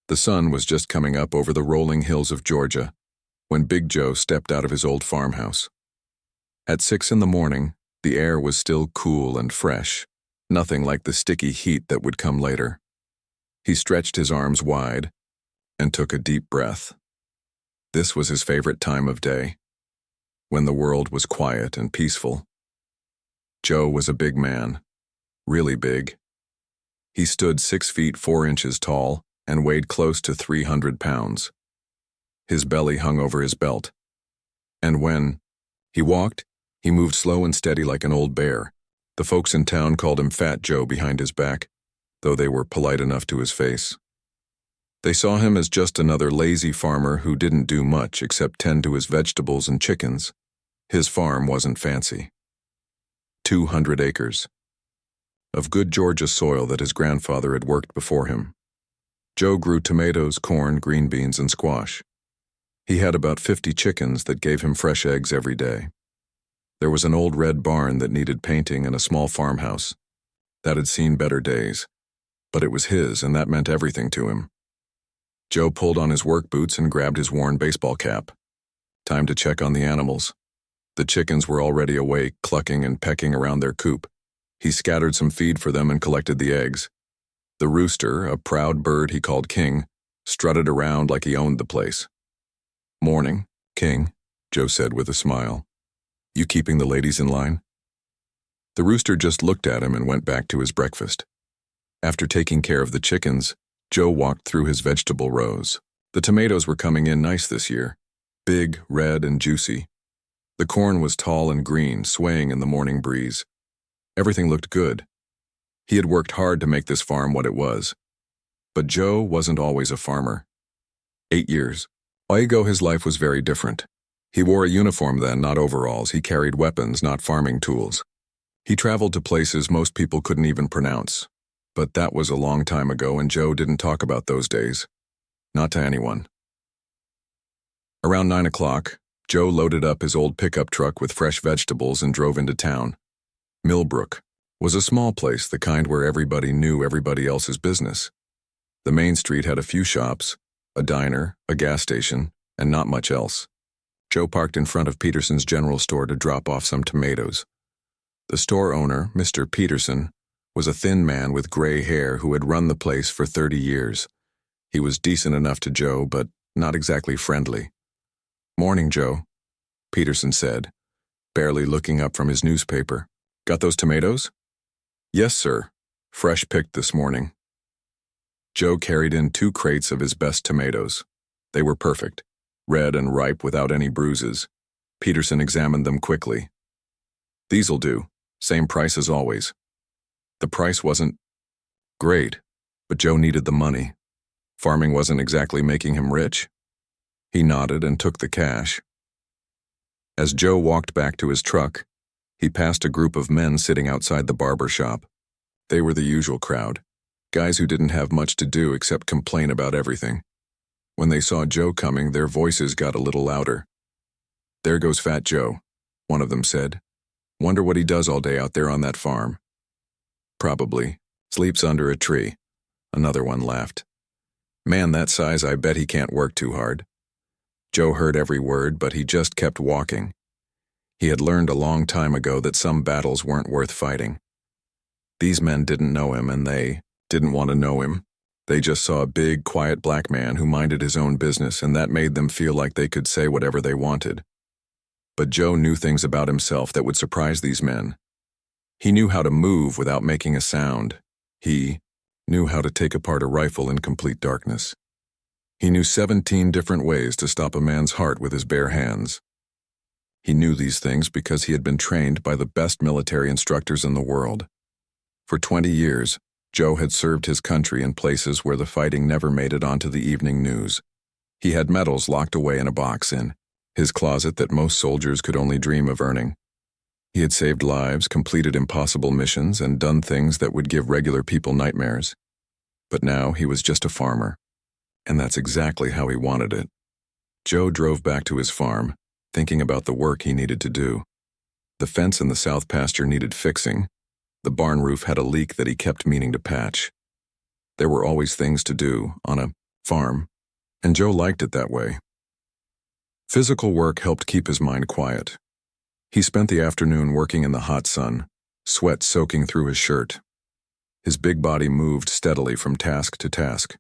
The sun was just coming up over the rolling hills of Georgia when Big Joe stepped out of his old farmhouse. At 6 in the morning, the air was still cool and fresh, nothing like the sticky heat that would come later. He stretched his arms wide and took a deep breath. This was his favorite time of day, when the world was quiet and peaceful. Joe was a big man, really big. He stood 6 feet 4 inches tall and weighed close to 300 pounds. His belly hung over his belt. And when he walked, he moved slow and steady like an old bear. The folks in town called him Fat Joe behind his back, though they were polite enough to his face. They saw him as just another lazy farmer who didn't do much except tend to his vegetables and chickens. His farm wasn't fancy. 200 acres of good Georgia soil that his grandfather had worked before him. Joe grew tomatoes, corn, green beans, and squash. He had about 50 chickens that gave him fresh eggs every day. There was an old red barn that needed painting and a small farmhouse that had seen better days, but it was his, and that meant everything to him. Joe pulled on his work boots and grabbed his worn baseball cap. Time to check on the animals. The chickens were already awake, clucking and pecking around their coop. He scattered some feed for them and collected the eggs. The rooster, a proud bird he called King, strutted around like he owned the place. "Morning, King," Joe said with a smile. "You keeping the ladies in line?" The rooster just looked at him and went back to his breakfast. After taking care of the chickens, Joe walked through his vegetable rows. The tomatoes were coming in nice this year, big, red, and juicy. The corn was tall and green, swaying in the morning breeze. Everything looked good. He had worked hard to make this farm what it was. But Joe wasn't always a farmer. 8 years ago, his life was very different. He wore a uniform then, not overalls. He carried weapons, not farming tools. He traveled to places most people couldn't even pronounce. But that was a long time ago, and Joe didn't talk about those days. Not to anyone. Around 9 o'clock, Joe loaded up his old pickup truck with fresh vegetables and drove into town. Millbrook was a small place, the kind where everybody knew everybody else's business. The main street had a few shops, a diner, a gas station, and not much else. Joe parked in front of Peterson's general store to drop off some tomatoes. The store owner, Mr. Peterson, was a thin man with gray hair who had run the place for 30 years. He was decent enough to Joe, but not exactly friendly. "Morning, Joe," Peterson said, barely looking up from his newspaper. "Got those tomatoes?" "Yes, sir. Fresh picked this morning." Joe carried in 2 crates of his best tomatoes. They were perfect, red and ripe without any bruises. Peterson examined them quickly. "These'll do. Same price as always." The price wasn't great, but Joe needed the money. Farming wasn't exactly making him rich. He nodded and took the cash. As Joe walked back to his truck, he passed a group of men sitting outside the barber shop. They were the usual crowd, guys who didn't have much to do except complain about everything. When they saw Joe coming, their voices got a little louder. "There goes Fat Joe," one of them said. "Wonder what he does all day out there on that farm." "Probably. Sleeps under a tree," another one laughed. "Man that size, I bet he can't work too hard." Joe heard every word, but he just kept walking. He had learned a long time ago that some battles weren't worth fighting. These men didn't know him, and they didn't want to know him. They just saw a big, quiet black man who minded his own business, and that made them feel like they could say whatever they wanted. But Joe knew things about himself that would surprise these men. He knew how to move without making a sound. He knew how to take apart a rifle in complete darkness. He knew 17 different ways to stop a man's heart with his bare hands. He knew these things because he had been trained by the best military instructors in the world. For 20 years, Joe had served his country in places where the fighting never made it onto the evening news. He had medals locked away in a box in his closet that most soldiers could only dream of earning. He had saved lives, completed impossible missions, and done things that would give regular people nightmares. But now he was just a farmer, and that's exactly how he wanted it. Joe drove back to his farm, thinking about the work he needed to do. The fence in the south pasture needed fixing. The barn roof had a leak that he kept meaning to patch. There were always things to do on a farm, and Joe liked it that way. Physical work helped keep his mind quiet. He spent the afternoon working in the hot sun, sweat soaking through his shirt. His big body moved steadily from task to task.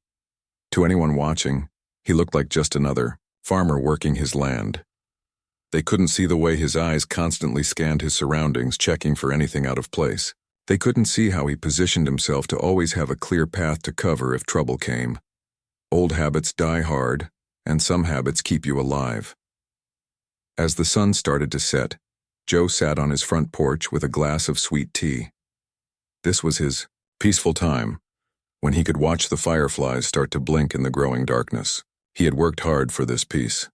To anyone watching, he looked like just another farmer working his land. They couldn't see the way his eyes constantly scanned his surroundings, checking for anything out of place. They couldn't see how he positioned himself to always have a clear path to cover if trouble came. Old habits die hard, and some habits keep you alive. As the sun started to set, Joe sat on his front porch with a glass of sweet tea. This was his peaceful time, when he could watch the fireflies start to blink in the growing darkness. He had worked hard for this peace.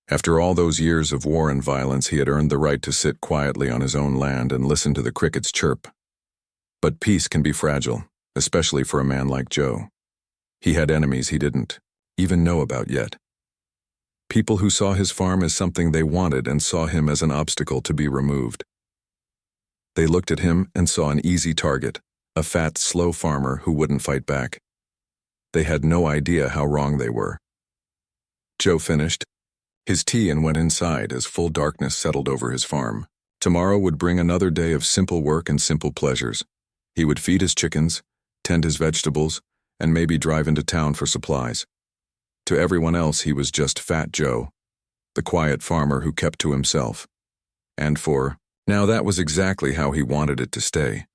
After all those years of war and violence, he had earned the right to sit quietly on his own land and listen to the crickets chirp. But peace can be fragile, especially for a man like Joe. He had enemies he didn't even know about yet. People who saw his farm as something they wanted and saw him as an obstacle to be removed. They looked at him and saw an easy target, a fat, slow farmer who wouldn't fight back. They had no idea how wrong they were. Joe finished his tea and went inside as full darkness settled over his farm. Tomorrow would bring another day of simple work and simple pleasures. He would feed his chickens, tend his vegetables, and maybe drive into town for supplies. To everyone else, he was just Fat Joe, the quiet farmer who kept to himself. And now that was exactly how he wanted it to stay.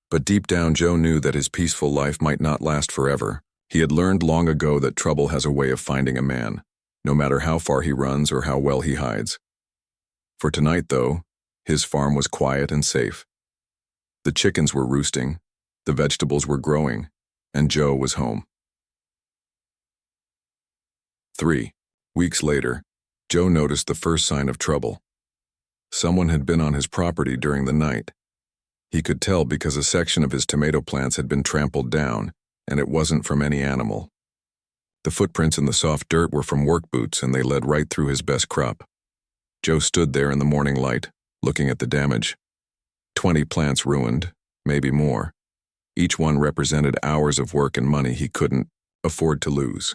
But deep down, Joe knew that his peaceful life might not last forever. He had learned long ago that trouble has a way of finding a man, no matter how far he runs or how well he hides. For tonight, though, his farm was quiet and safe. The chickens were roosting, the vegetables were growing, and Joe was home. 3 weeks later, Joe noticed the first sign of trouble. Someone had been on his property during the night. He could tell because a section of his tomato plants had been trampled down, and it wasn't from any animal. The footprints in the soft dirt were from work boots, and they led right through his best crop. Joe stood there in the morning light, looking at the damage. 20 plants ruined, maybe more. Each one represented hours of work and money he couldn't afford to lose.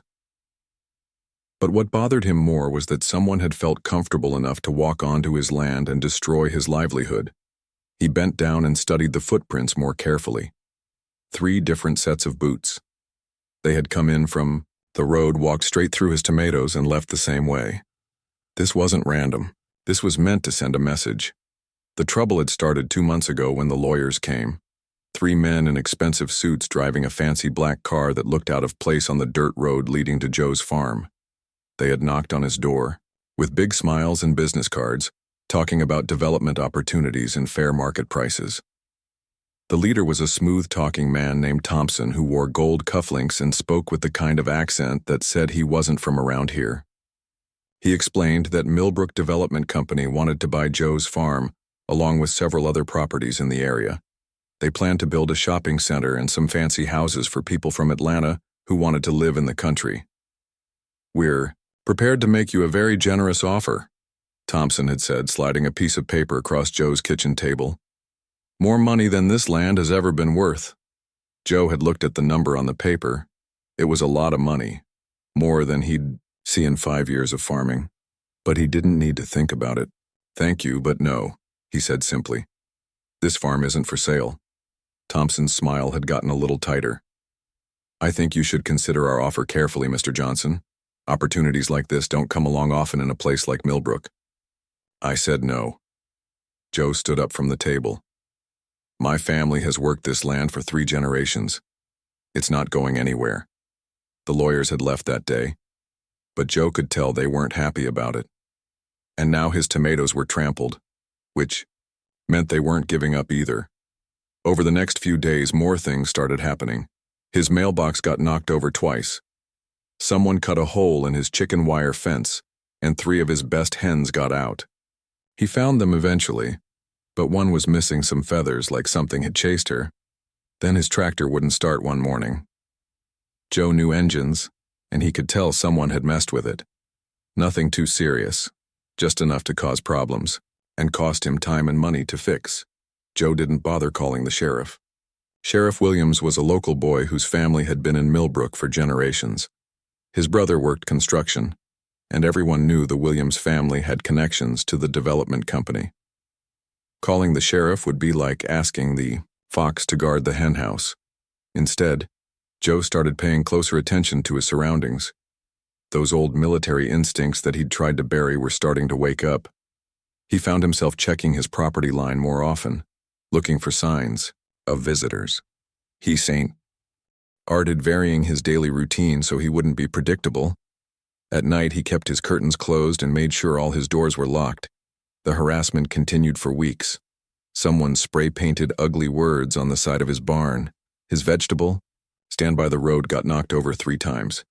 But what bothered him more was that someone had felt comfortable enough to walk onto his land and destroy his livelihood. He bent down and studied the footprints more carefully. 3 different sets of boots. They had come in from the road, walked straight through his tomatoes, and left the same way. This wasn't random. This was meant to send a message. The trouble had started 2 months ago when the lawyers came. 3 men in expensive suits driving a fancy black car that looked out of place on the dirt road leading to Joe's farm. They had knocked on his door, with big smiles and business cards, talking about development opportunities and fair market prices. The leader was a smooth-talking man named Thompson who wore gold cufflinks and spoke with the kind of accent that said he wasn't from around here. He explained that Millbrook Development Company wanted to buy Joe's farm, along with several other properties in the area. They planned to build a shopping center and some fancy houses for people from Atlanta who wanted to live in the country. "We're prepared to make you a very generous offer," Thompson had said, sliding a piece of paper across Joe's kitchen table. "More money than this land has ever been worth." Joe had looked at the number on the paper. It was a lot of money, more than he'd see in 5 years of farming. But he didn't need to think about it. "Thank you, but no," he said simply. "This farm isn't for sale." Thompson's smile had gotten a little tighter. "I think you should consider our offer carefully, Mr. Johnson. Opportunities like this don't come along often in a place like Millbrook." I said no. Joe stood up from the table. "My family has worked this land for 3 generations. It's not going anywhere." The lawyers had left that day, but Joe could tell they weren't happy about it. And now his tomatoes were trampled, which meant they weren't giving up either. Over the next few days, more things started happening. His mailbox got knocked over twice. Someone cut a hole in his chicken wire fence, and 3 of his best hens got out. He found them eventually, but one was missing some feathers like something had chased her. Then his tractor wouldn't start one morning. Joe knew engines, and he could tell someone had messed with it. Nothing too serious, just enough to cause problems, and cost him time and money to fix. Joe didn't bother calling the sheriff. Sheriff Williams was a local boy whose family had been in Millbrook for generations. His brother worked construction, and everyone knew the Williams family had connections to the development company. Calling the sheriff would be like asking the fox to guard the henhouse. Instead, Joe started paying closer attention to his surroundings. Those old military instincts that he'd tried to bury were starting to wake up. He found himself checking his property line more often, looking for signs of visitors. He started varying his daily routine so he wouldn't be predictable. At night, he kept his curtains closed and made sure all his doors were locked. The harassment continued for weeks. Someone spray-painted ugly words on the side of his barn. His vegetable stand by the road got knocked over 3 times.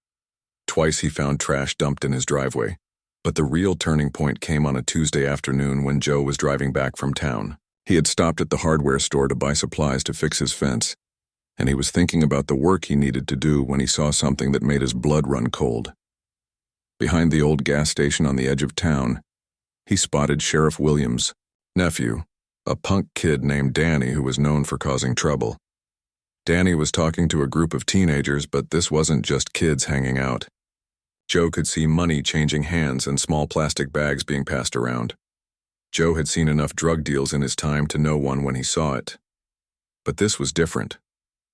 Twice he found trash dumped in his driveway. But the real turning point came on a Tuesday afternoon when Joe was driving back from town. He had stopped at the hardware store to buy supplies to fix his fence, and he was thinking about the work he needed to do when he saw something that made his blood run cold. Behind the old gas station on the edge of town, he spotted Sheriff Williams' nephew, a punk kid named Danny who was known for causing trouble. Danny was talking to a group of teenagers, but this wasn't just kids hanging out. Joe could see money changing hands and small plastic bags being passed around. Joe had seen enough drug deals in his time to know one when he saw it. But this was different.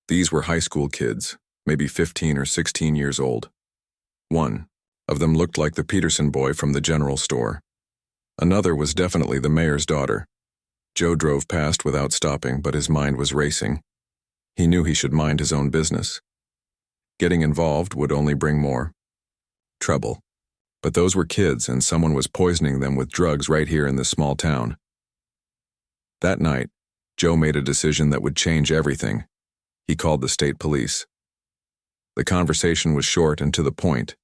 These were high school kids, maybe 15 or 16 years old. One of them looked like the Peterson boy from the general store. Another was definitely the mayor's daughter. Joe drove past without stopping, but his mind was racing. He knew he should mind his own business. Getting involved would only bring more trouble. But those were kids, and someone was poisoning them with drugs right here in this small town. That night, Joe made a decision that would change everything. He called the state police. The conversation was short and to the point.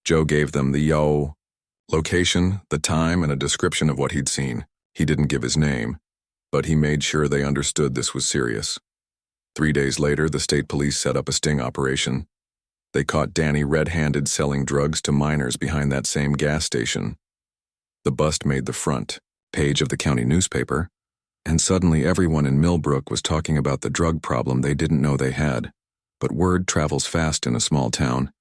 Joe gave them the location, the time, and a description of what he'd seen. He didn't give his name, but he made sure they understood this was serious. 3 days later, the state police set up a sting operation. They caught Danny red-handed selling drugs to minors behind that same gas station. The bust made the front page of the county newspaper, and suddenly everyone in Millbrook was talking about the drug problem they didn't know they had. But word travels fast in a small town,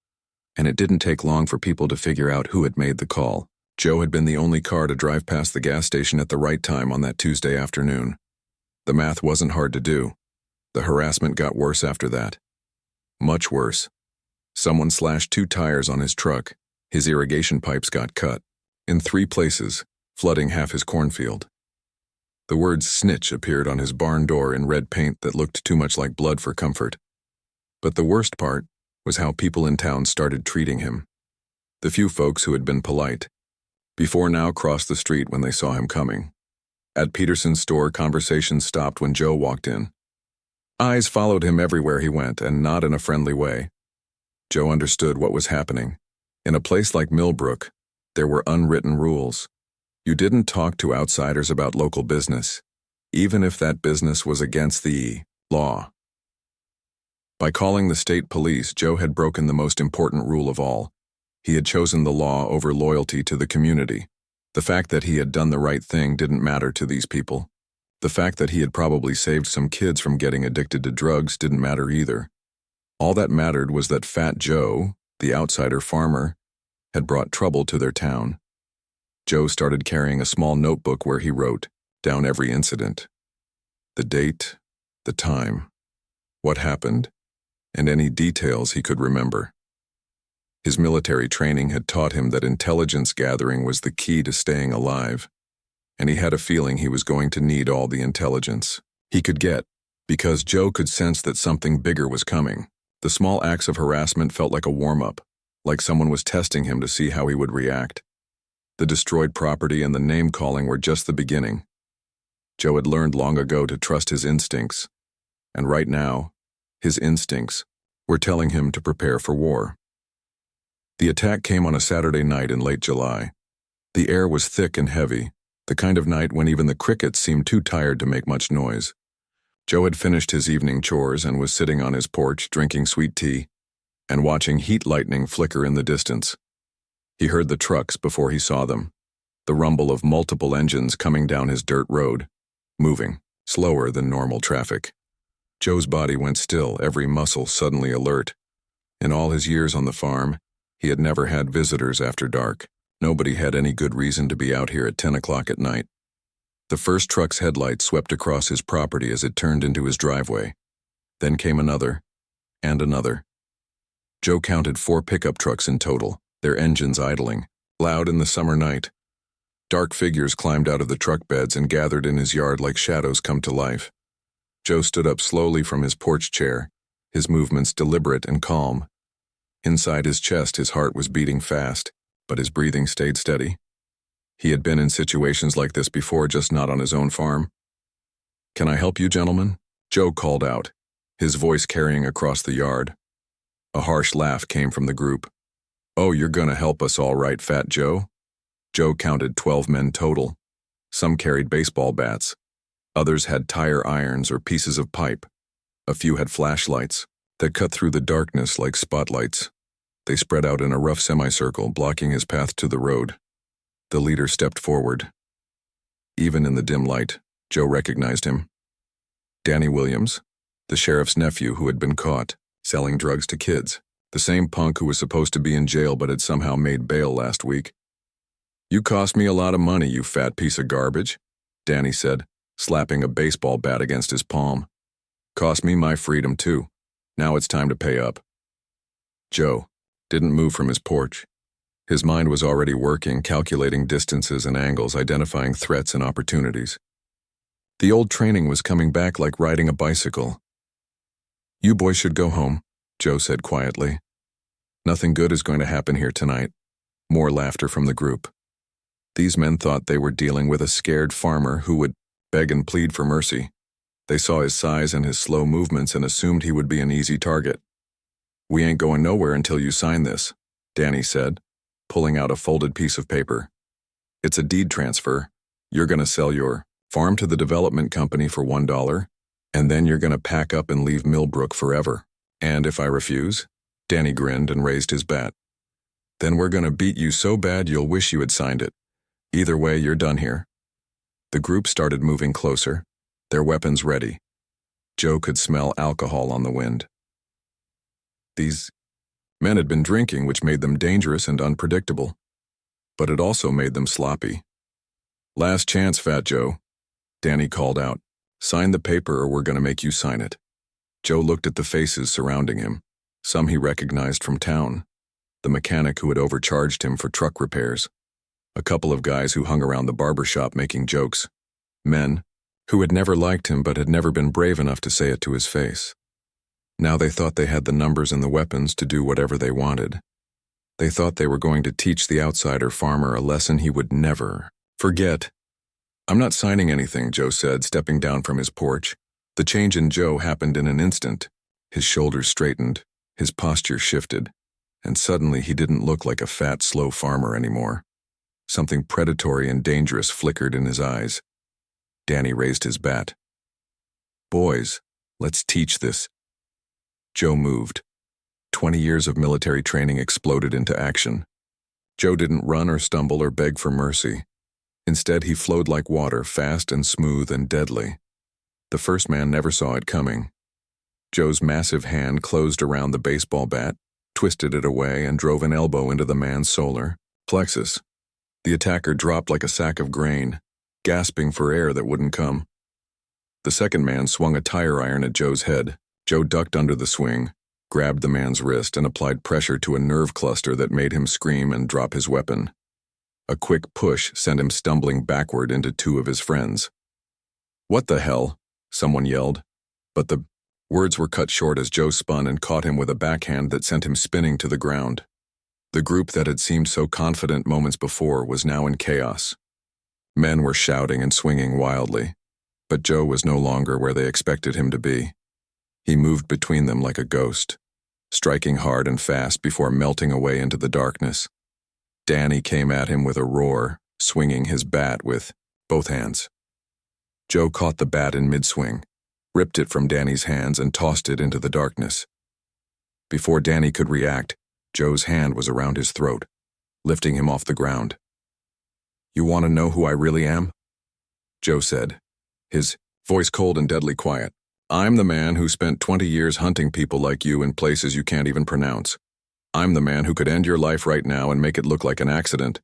and it didn't take long for people to figure out who had made the call. Joe had been the only car to drive past the gas station at the right time on that Tuesday afternoon. The math wasn't hard to do. The harassment got worse after that. Much worse. Someone slashed 2 tires on his truck. His irrigation pipes got cut in 3 places, flooding half his cornfield. The words snitch appeared on his barn door in red paint that looked too much like blood for comfort. But the worst part was how people in town started treating him. The few folks who had been polite before now crossed the street when they saw him coming. At Peterson's store, conversations stopped when Joe walked in. Eyes followed him everywhere he went, and not in a friendly way. Joe understood what was happening. In a place like Millbrook, there were unwritten rules. You didn't talk to outsiders about local business, even if that business was against the law. By calling the state police, Joe had broken the most important rule of all. He had chosen the law over loyalty to the community. The fact that he had done the right thing didn't matter to these people. The fact that he had probably saved some kids from getting addicted to drugs didn't matter either. All that mattered was that Fat Joe, the outsider farmer, had brought trouble to their town. Joe started carrying a small notebook where he wrote down every incident. The date, the time, what happened, and any details he could remember. His military training had taught him that intelligence gathering was the key to staying alive, and he had a feeling he was going to need all the intelligence he could get, because Joe could sense that something bigger was coming. The small acts of harassment felt like a warm-up, like someone was testing him to see how he would react. The destroyed property and the name-calling were just the beginning. Joe had learned long ago to trust his instincts, and right now, his instincts were telling him to prepare for war. The attack came on a Saturday night in late July. The air was thick and heavy, the kind of night when even the crickets seemed too tired to make much noise. Joe had finished his evening chores and was sitting on his porch drinking sweet tea and watching heat lightning flicker in the distance. He heard the trucks before he saw them, the rumble of multiple engines coming down his dirt road, moving slower than normal traffic. Joe's body went still, every muscle suddenly alert. In all his years on the farm, He had never had visitors after dark. Nobody had any good reason to be out here at 10 o'clock at night. The first truck's headlights swept across his property as it turned into his driveway. Then came another, and another. Joe counted 4 pickup trucks in total, their engines idling, loud in the summer night. Dark figures climbed out of the truck beds and gathered in his yard like shadows come to life. Joe stood up slowly from his porch chair, his movements deliberate and calm. Inside his chest, his heart was beating fast, but his breathing stayed steady. He had been in situations like this before, just not on his own farm. "Can I help you, gentlemen?" Joe called out, his voice carrying across the yard. A harsh laugh came from the group. "Oh, you're gonna help us all right, Fat Joe?" Joe counted 12 men total. Some carried baseball bats. Others had tire irons or pieces of pipe. A few had flashlights that cut through the darkness like spotlights. They spread out in a rough semicircle, blocking his path to the road. The leader stepped forward. Even in the dim light, Joe recognized him. Danny Williams, the sheriff's nephew who had been caught selling drugs to kids, the same punk who was supposed to be in jail but had somehow made bail last week. "You cost me a lot of money, you fat piece of garbage," Danny said, slapping a baseball bat against his palm. "Cost me my freedom too. Now it's time to pay up." Joe didn't move from his porch. His mind was already working, calculating distances and angles, identifying threats and opportunities. The old training was coming back like riding a bicycle. "You boys should go home," Joe said quietly. "Nothing good is going to happen here tonight." More laughter from the group. These men thought they were dealing with a scared farmer who would beg and plead for mercy. They saw his size and his slow movements and assumed he would be an easy target. "We ain't going nowhere until you sign this," Danny said, pulling out a folded piece of paper. "It's a deed transfer. You're going to sell your farm to the development company for $1, and then you're going to pack up and leave Millbrook forever. And if I refuse?" Danny grinned and raised his bat. "Then we're going to beat you so bad you'll wish you had signed it. Either way, you're done here." The group started moving closer, their weapons ready. Joe could smell alcohol on the wind. These men had been drinking, which made them dangerous and unpredictable. But it also made them sloppy. "Last chance, Fat Joe," Danny called out. "Sign the paper or we're going to make you sign it." Joe looked at the faces surrounding him. Some he recognized from town. The mechanic who had overcharged him for truck repairs. A couple of guys who hung around the barber shop making jokes. Men who had never liked him but had never been brave enough to say it to his face. Now they thought they had the numbers and the weapons to do whatever they wanted. They thought they were going to teach the outsider farmer a lesson he would never forget. "I'm not signing anything," Joe said, stepping down from his porch. The change in Joe happened in an instant. His shoulders straightened, his posture shifted, and suddenly he didn't look like a fat, slow farmer anymore. Something predatory and dangerous flickered in his eyes. Danny raised his bat. "Boys, let's teach this." Joe moved. 20 years of military training exploded into action. Joe didn't run or stumble or beg for mercy. Instead, he flowed like water, fast and smooth and deadly. The first man never saw it coming. Joe's massive hand closed around the baseball bat, twisted it away, and drove an elbow into the man's solar plexus. The attacker dropped like a sack of grain, gasping for air that wouldn't come. The second man swung a tire iron at Joe's head. Joe ducked under the swing, grabbed the man's wrist, and applied pressure to a nerve cluster that made him scream and drop his weapon. A quick push sent him stumbling backward into 2 of his friends. "What the hell?" someone yelled. But the words were cut short as Joe spun and caught him with a backhand that sent him spinning to the ground. The group that had seemed so confident moments before was now in chaos. Men were shouting and swinging wildly, but Joe was no longer where they expected him to be. He moved between them like a ghost, striking hard and fast before melting away into the darkness. Danny came at him with a roar, swinging his bat with both hands. Joe caught the bat in mid-swing, ripped it from Danny's hands, and tossed it into the darkness. Before Danny could react, Joe's hand was around his throat, lifting him off the ground. "You want to know who I really am?" Joe said, his voice cold and deadly quiet. "I'm the man who spent 20 years hunting people like you in places you can't even pronounce. I'm the man who could end your life right now and make it look like an accident."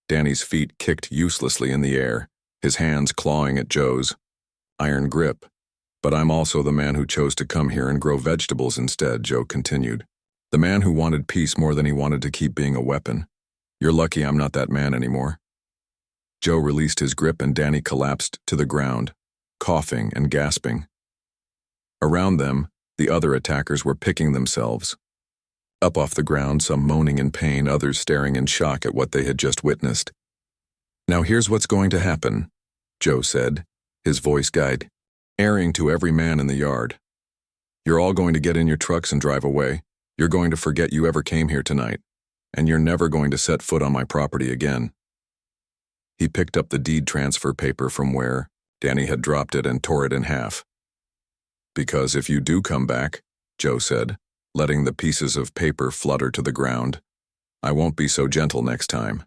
Danny's feet kicked uselessly in the air, his hands clawing at Joe's iron grip. "But I'm also the man who chose to come here and grow vegetables instead," Joe continued. "The man who wanted peace more than he wanted to keep being a weapon. You're lucky I'm not that man anymore." Joe released his grip and Danny collapsed to the ground, coughing and gasping. Around them, the other attackers were picking themselves up off the ground, some moaning in pain, others staring in shock at what they had just witnessed. "Now here's what's going to happen," Joe said, his voice airing to every man in the yard. "You're all going to get in your trucks and drive away. You're going to forget you ever came here tonight, and you're never going to set foot on my property again." He picked up the deed transfer paper from where Danny had dropped it and tore it in half. "Because if you do come back," Joe said, letting the pieces of paper flutter to the ground, "I won't be so gentle next time."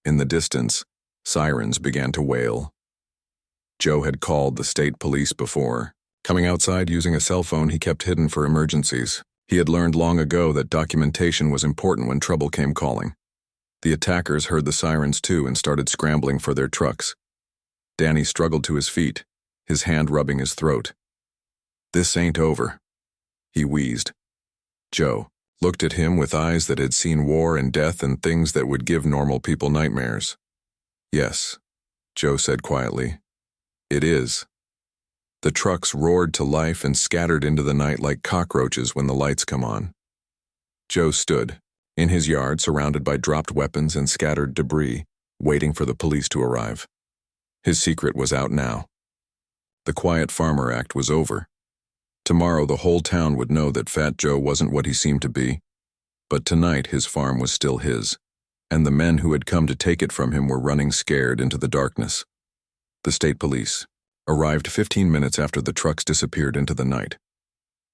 In the distance, sirens began to wail. Joe had called the state police before. Coming outside using a cell phone he kept hidden for emergencies. He had learned long ago that documentation was important when trouble came calling. The attackers heard the sirens too and started scrambling for their trucks. Danny struggled to his feet, his hand rubbing his throat. "This ain't over," he wheezed. Joe looked at him with eyes that had seen war and death and things that would give normal people nightmares. "Yes," Joe said quietly. "It is." The trucks roared to life and scattered into the night like cockroaches when the lights come on. Joe stood in his yard, surrounded by dropped weapons and scattered debris, waiting for the police to arrive. His secret was out now. The Quiet Farmer Act was over. Tomorrow the whole town would know that Fat Joe wasn't what he seemed to be. But tonight his farm was still his, and the men who had come to take it from him were running scared into the darkness. The state police arrived 15 minutes after the trucks disappeared into the night.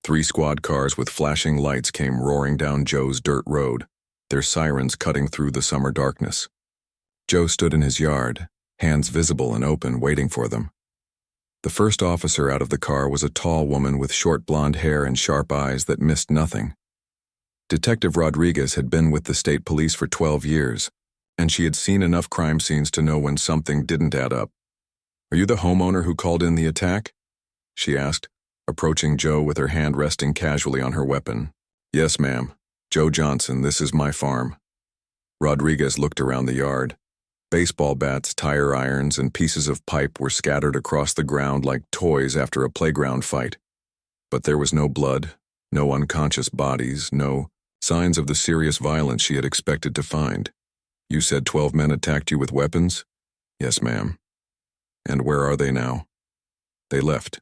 3 squad cars with flashing lights came roaring down Joe's dirt road, their sirens cutting through the summer darkness. Joe stood in his yard, hands visible and open, waiting for them. The first officer out of the car was a tall woman with short blonde hair and sharp eyes that missed nothing. Detective Rodriguez had been with the state police for 12 years, and she had seen enough crime scenes to know when something didn't add up. "Are you the homeowner who called in the attack?" she asked, approaching Joe with her hand resting casually on her weapon. "Yes, ma'am. Joe Johnson, this is my farm." Rodriguez looked around the yard. Baseball bats, tire irons, and pieces of pipe were scattered across the ground like toys after a playground fight. But there was no blood, no unconscious bodies, no signs of the serious violence she had expected to find. "You said 12 men attacked you with weapons?" "Yes, ma'am." "And where are they now?" "They left."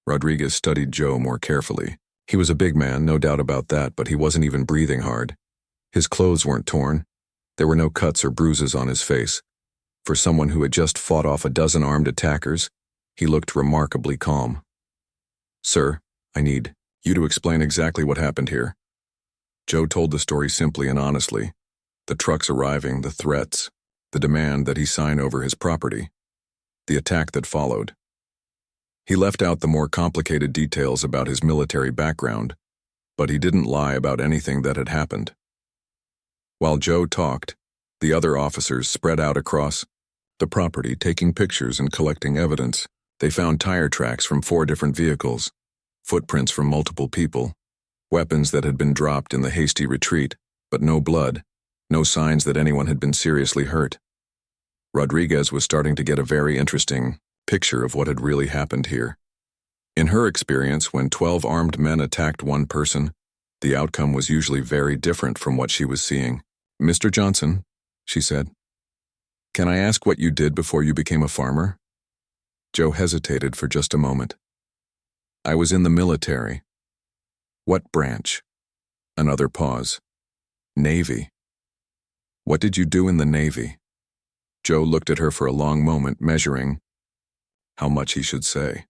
Rodriguez studied Joe more carefully. He was a big man, no doubt about that, but he wasn't even breathing hard. His clothes weren't torn. There were no cuts or bruises on his face. For someone who had just fought off a dozen armed attackers, he looked remarkably calm. "Sir, I need you to explain exactly what happened here." Joe told the story simply and honestly. The trucks arriving, the threats, the demand that he sign over his property, the attack that followed. He left out the more complicated details about his military background, but he didn't lie about anything that had happened. While Joe talked, the other officers spread out across the property, taking pictures and collecting evidence. They found tire tracks from 4 different vehicles, footprints from multiple people, weapons that had been dropped in the hasty retreat, but no blood, no signs that anyone had been seriously hurt. Rodriguez was starting to get a very interesting picture of what had really happened here. In her experience, when 12 armed men attacked one person, the outcome was usually very different from what she was seeing. "Mr. Johnson," she said, "can I ask what you did before you became a farmer?" Joe hesitated for just a moment. "I was in the military." "What branch?" Another pause. "Navy." "What did you do in the Navy?" Joe looked at her for a long moment, measuring how much he should say.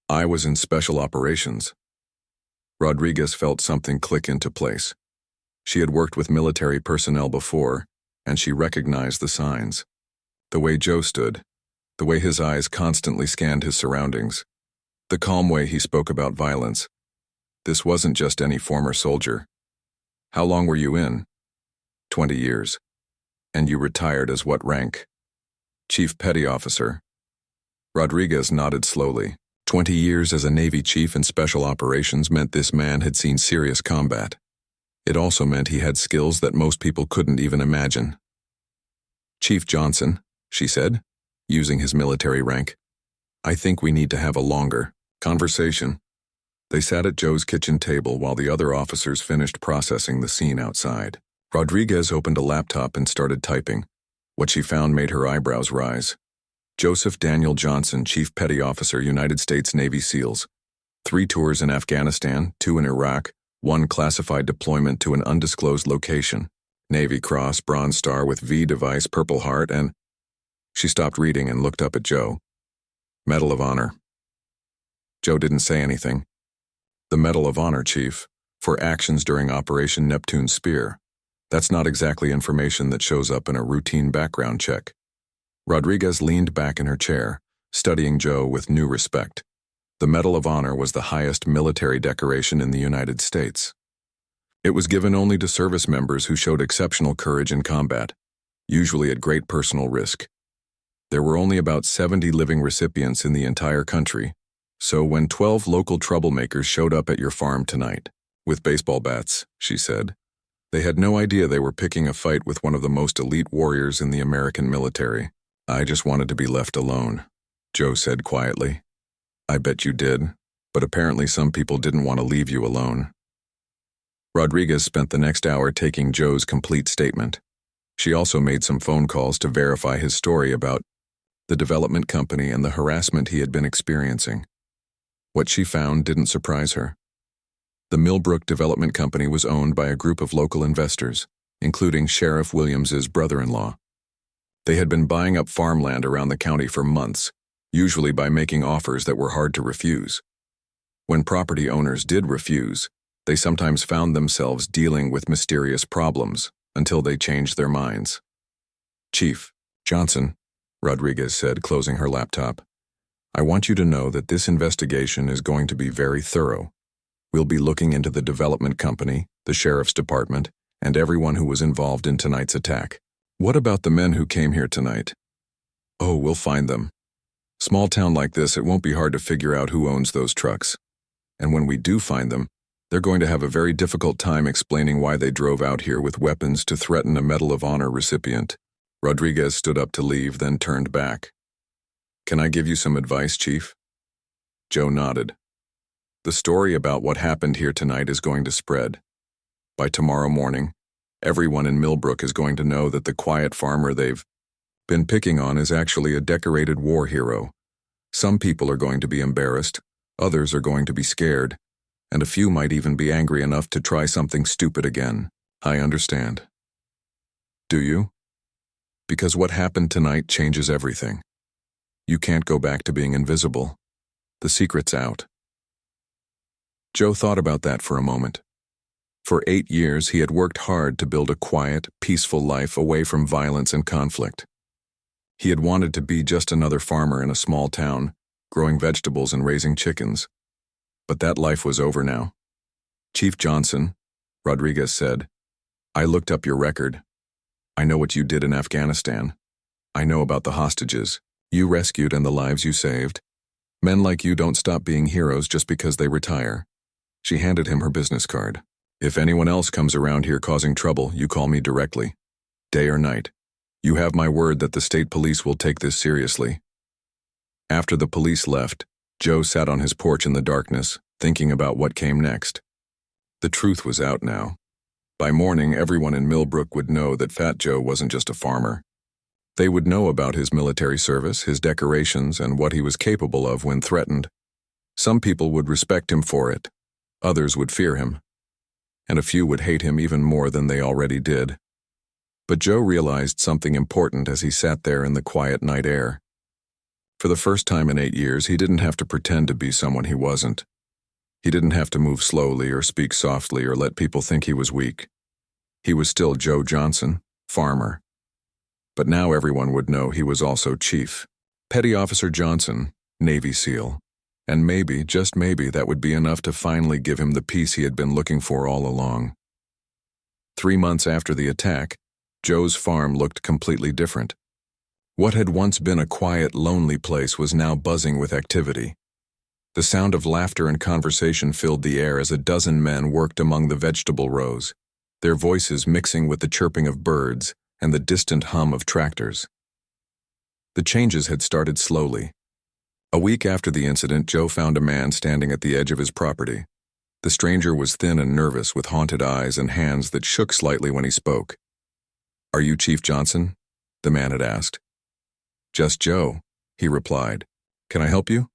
"I was in special operations." Rodriguez felt something click into place. She had worked with military personnel before, and she recognized the signs. The way Joe stood, the way his eyes constantly scanned his surroundings, the calm way he spoke about violence. This wasn't just any former soldier. How long were you in? 20 years. And you retired as what rank? Chief Petty Officer. Rodriguez nodded slowly. 20 years as a Navy chief in special operations meant this man had seen serious combat. It also meant he had skills that most people couldn't even imagine. Chief Johnson, she said, using his military rank, I think we need to have a longer conversation. They sat at Joe's kitchen table while the other officers finished processing the scene outside. Rodriguez opened a laptop and started typing. What she found made her eyebrows rise. Joseph Daniel Johnson, Chief Petty Officer, United States Navy SEALs. 3 tours in Afghanistan, 2 in Iraq, 1 classified deployment to an undisclosed location. Navy Cross, Bronze Star with V device, Purple Heart, and... She stopped reading and looked up at Joe. Medal of Honor. Joe didn't say anything. The Medal of Honor, Chief, for actions during Operation Neptune Spear. That's not exactly information that shows up in a routine background check. Rodriguez leaned back in her chair, studying Joe with new respect. The Medal of Honor was the highest military decoration in the United States. It was given only to service members who showed exceptional courage in combat, usually at great personal risk. There were only about 70 living recipients in the entire country, so when 12 local troublemakers showed up at your farm tonight, with baseball bats, she said, they had no idea they were picking a fight with one of the most elite warriors in the American military. I just wanted to be left alone, Joe said quietly. I bet you did, but apparently some people didn't want to leave you alone. Rodriguez spent the next hour taking Joe's complete statement. She also made some phone calls to verify his story about the development company and the harassment he had been experiencing. What she found didn't surprise her. The Millbrook Development Company was owned by a group of local investors, including Sheriff Williams's brother-in-law. They had been buying up farmland around the county for months, usually by making offers that were hard to refuse. When property owners did refuse, they sometimes found themselves dealing with mysterious problems until they changed their minds. Chief Johnson, Rodriguez said, closing her laptop, I want you to know that this investigation is going to be very thorough. We'll be looking into the development company, the sheriff's department, and everyone who was involved in tonight's attack. What about the men who came here tonight? Oh, we'll find them. Small town like this, it won't be hard to figure out who owns those trucks. And when we do find them, they're going to have a very difficult time explaining why they drove out here with weapons to threaten a Medal of Honor recipient. Rodriguez stood up to leave, then turned back. Can I give you some advice, Chief? Joe nodded. The story about what happened here tonight is going to spread. By tomorrow morning, everyone in Millbrook is going to know that the quiet farmer they've been picking on is actually a decorated war hero. Some people are going to be embarrassed, others are going to be scared, and a few might even be angry enough to try something stupid again. I understand. Do you? Because what happened tonight changes everything. You can't go back to being invisible. The secret's out. Joe thought about that for a moment. For 8 years, he had worked hard to build a quiet, peaceful life away from violence and conflict. He had wanted to be just another farmer in a small town, growing vegetables and raising chickens. But that life was over now. Chief Johnson, Rodriguez said, I looked up your record. I know what you did in Afghanistan. I know about the hostages you rescued and the lives you saved. Men like you don't stop being heroes just because they retire. She handed him her business card. If anyone else comes around here causing trouble, you call me directly. Day or night. You have my word that the state police will take this seriously. After the police left, Joe sat on his porch in the darkness, thinking about what came next. The truth was out now. By morning, everyone in Millbrook would know that Fat Joe wasn't just a farmer. They would know about his military service, his decorations, and what he was capable of when threatened. Some people would respect him for it. Others would fear him. And a few would hate him even more than they already did. But Joe realized something important as he sat there in the quiet night air. For the first time in 8 years, he didn't have to pretend to be someone he wasn't. He didn't have to move slowly or speak softly or let people think he was weak. He was still Joe Johnson, farmer. But now everyone would know he was also Chief Petty Officer Johnson, Navy SEAL. And maybe, just maybe, that would be enough to finally give him the peace he had been looking for all along. 3 months after the attack, Joe's farm looked completely different. What had once been a quiet, lonely place was now buzzing with activity. The sound of laughter and conversation filled the air as a dozen men worked among the vegetable rows, their voices mixing with the chirping of birds and the distant hum of tractors. The changes had started slowly. A week after the incident, Joe found a man standing at the edge of his property. The stranger was thin and nervous, with haunted eyes and hands that shook slightly when he spoke. "Are you Chief Johnson?" the man had asked. "Just Joe," he replied. "Can I help you?"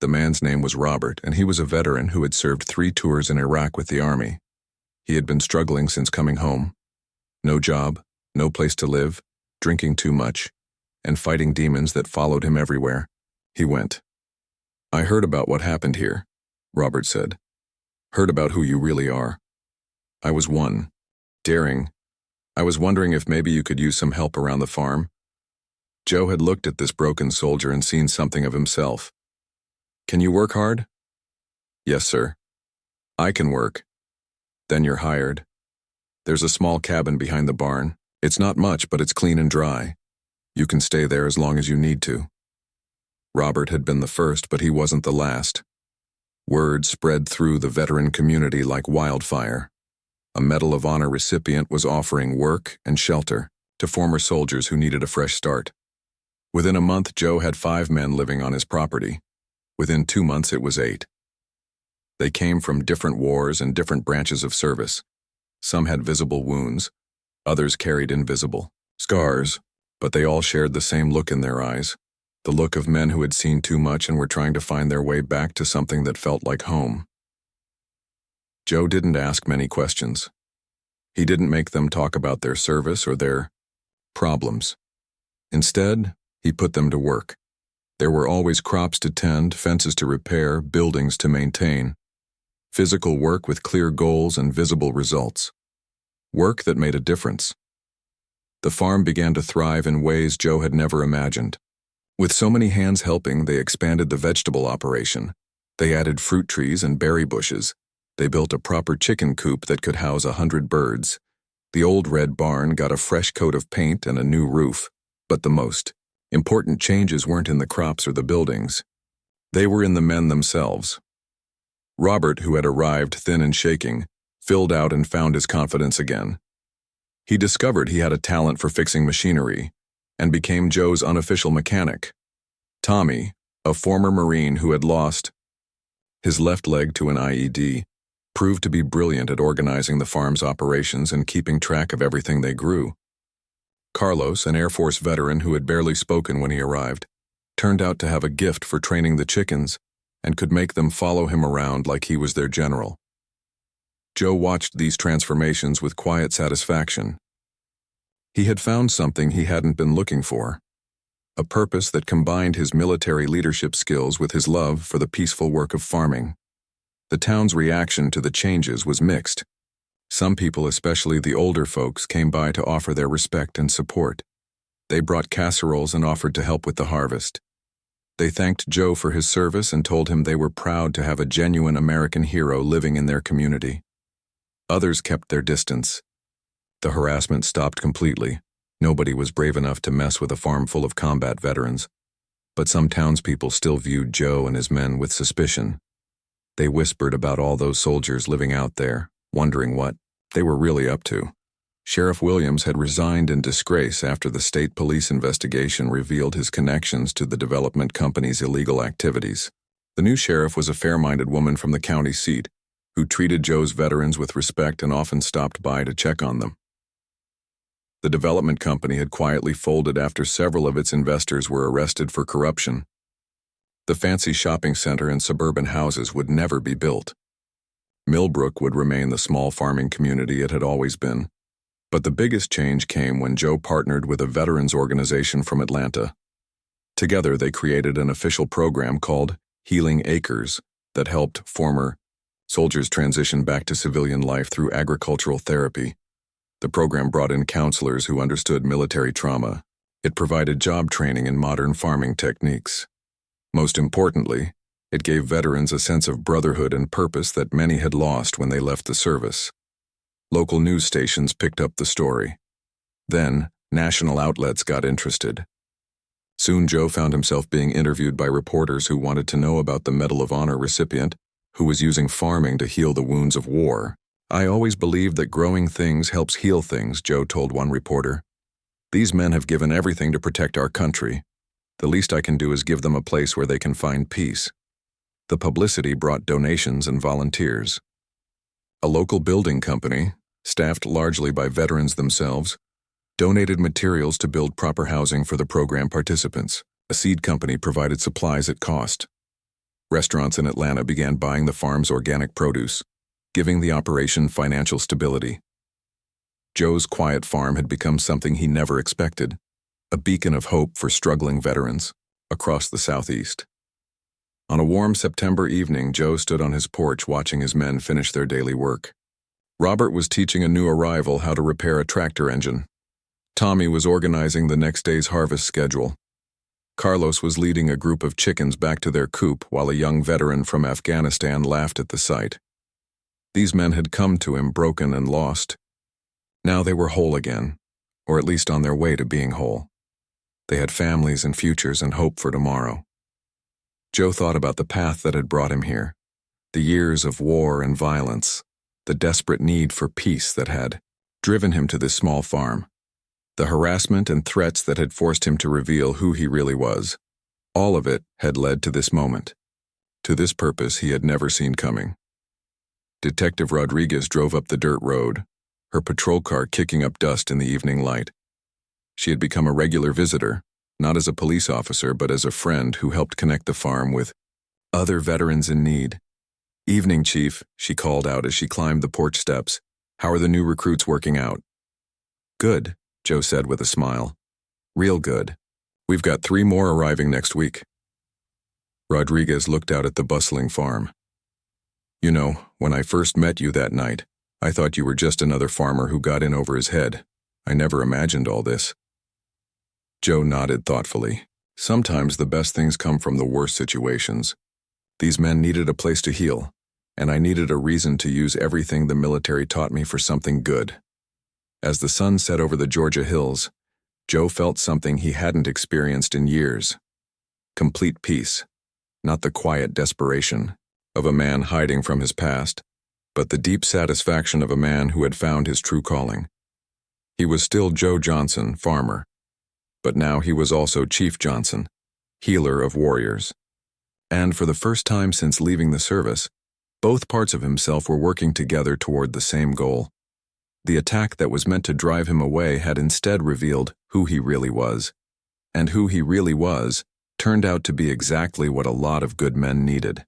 The man's name was Robert, and he was a veteran who had served 3 tours in Iraq with the army. He had been struggling since coming home. No job, no place to live, drinking too much, and fighting demons that followed him everywhere. He went. "I heard about what happened here," Robert said. "Heard about who you really are. I was one. Daring. I was wondering if maybe you could use some help around the farm." Joe had looked at this broken soldier and seen something of himself. "Can you work hard?" "Yes, sir. I can work." "Then you're hired. There's a small cabin behind the barn. It's not much, but it's clean and dry. You can stay there as long as you need to." Robert had been the first, but he wasn't the last. Word spread through the veteran community like wildfire. A Medal of Honor recipient was offering work and shelter to former soldiers who needed a fresh start. Within a month, Joe had 5 men living on his property. Within 2 months, it was 8. They came from different wars and different branches of service. Some had visible wounds, others carried invisible scars, but they all shared the same look in their eyes, the look of men who had seen too much and were trying to find their way back to something that felt like home. Joe didn't ask many questions. He didn't make them talk about their service or their problems. Instead, he put them to work. There were always crops to tend, fences to repair, buildings to maintain. Physical work with clear goals and visible results. Work that made a difference. The farm began to thrive in ways Joe had never imagined. With so many hands helping, they expanded the vegetable operation. They added fruit trees and berry bushes. They built a proper chicken coop that could house 100 birds. The old red barn got a fresh coat of paint and a new roof. But the most important changes weren't in the crops or the buildings. They were in the men themselves. Robert, who had arrived thin and shaking, filled out and found his confidence again. He discovered he had a talent for fixing machinery and became Joe's unofficial mechanic. Tommy, a former Marine who had lost his left leg to an IED, proved to be brilliant at organizing the farm's operations and keeping track of everything they grew. Carlos, an Air Force veteran who had barely spoken when he arrived, turned out to have a gift for training the chickens and could make them follow him around like he was their general. Joe watched these transformations with quiet satisfaction. He had found something he hadn't been looking for, a purpose that combined his military leadership skills with his love for the peaceful work of farming. The town's reaction to the changes was mixed. Some people, especially the older folks, came by to offer their respect and support. They brought casseroles and offered to help with the harvest. They thanked Joe for his service and told him they were proud to have a genuine American hero living in their community. Others kept their distance. The harassment stopped completely. Nobody was brave enough to mess with a farm full of combat veterans. But some townspeople still viewed Joe and his men with suspicion. They whispered about all those soldiers living out there, wondering what they were really up to. Sheriff Williams had resigned in disgrace after the state police investigation revealed his connections to the development company's illegal activities. The new sheriff was a fair-minded woman from the county seat, who treated Joe's veterans with respect and often stopped by to check on them. The development company had quietly folded after several of its investors were arrested for corruption. The fancy shopping center and suburban houses would never be built. Millbrook would remain the small farming community it had always been. But the biggest change came when Joe partnered with a veterans organization from Atlanta. Together, they created an official program called Healing Acres that helped former soldiers transition back to civilian life through agricultural therapy. The program brought in counselors who understood military trauma. It provided job training in modern farming techniques. Most importantly, it gave veterans a sense of brotherhood and purpose that many had lost when they left the service. Local news stations picked up the story. Then, national outlets got interested. Soon Joe found himself being interviewed by reporters who wanted to know about the Medal of Honor recipient who was using farming to heal the wounds of war. "I always believed that growing things helps heal things," Joe told one reporter. "These men have given everything to protect our country. The least I can do is give them a place where they can find peace." The publicity brought donations and volunteers. A local building company, staffed largely by veterans themselves, donated materials to build proper housing for the program participants. A seed company provided supplies at cost. Restaurants in Atlanta began buying the farm's organic produce, giving the operation financial stability. Joe's quiet farm had become something he never expected, a beacon of hope for struggling veterans across the Southeast. On a warm September evening, Joe stood on his porch watching his men finish their daily work. Robert was teaching a new arrival how to repair a tractor engine. Tommy was organizing the next day's harvest schedule. Carlos was leading a group of chickens back to their coop while a young veteran from Afghanistan laughed at the sight. These men had come to him broken and lost. Now they were whole again, or at least on their way to being whole. They had families and futures and hope for tomorrow. Joe thought about the path that had brought him here, the years of war and violence, the desperate need for peace that had driven him to this small farm, the harassment and threats that had forced him to reveal who he really was. All of it had led to this moment, to this purpose he had never seen coming. Detective Rodriguez drove up the dirt road, her patrol car kicking up dust in the evening light. She had become a regular visitor, not as a police officer but as a friend who helped connect the farm with other veterans in need. "Evening, Chief," she called out as she climbed the porch steps. "How are the new recruits working out?" "Good," Joe said with a smile. "Real good. We've got 3 more arriving next week." Rodriguez looked out at the bustling farm. "You know, when I first met you that night, I thought you were just another farmer who got in over his head. I never imagined all this." Joe nodded thoughtfully. "Sometimes the best things come from the worst situations. These men needed a place to heal, and I needed a reason to use everything the military taught me for something good." As the sun set over the Georgia hills, Joe felt something he hadn't experienced in years. Complete peace, not the quiet desperation of a man hiding from his past, but the deep satisfaction of a man who had found his true calling. He was still Joe Johnson, farmer, but now he was also Chief Johnson, healer of warriors. And for the first time since leaving the service, both parts of himself were working together toward the same goal. The attack that was meant to drive him away had instead revealed who he really was, and who he really was turned out to be exactly what a lot of good men needed.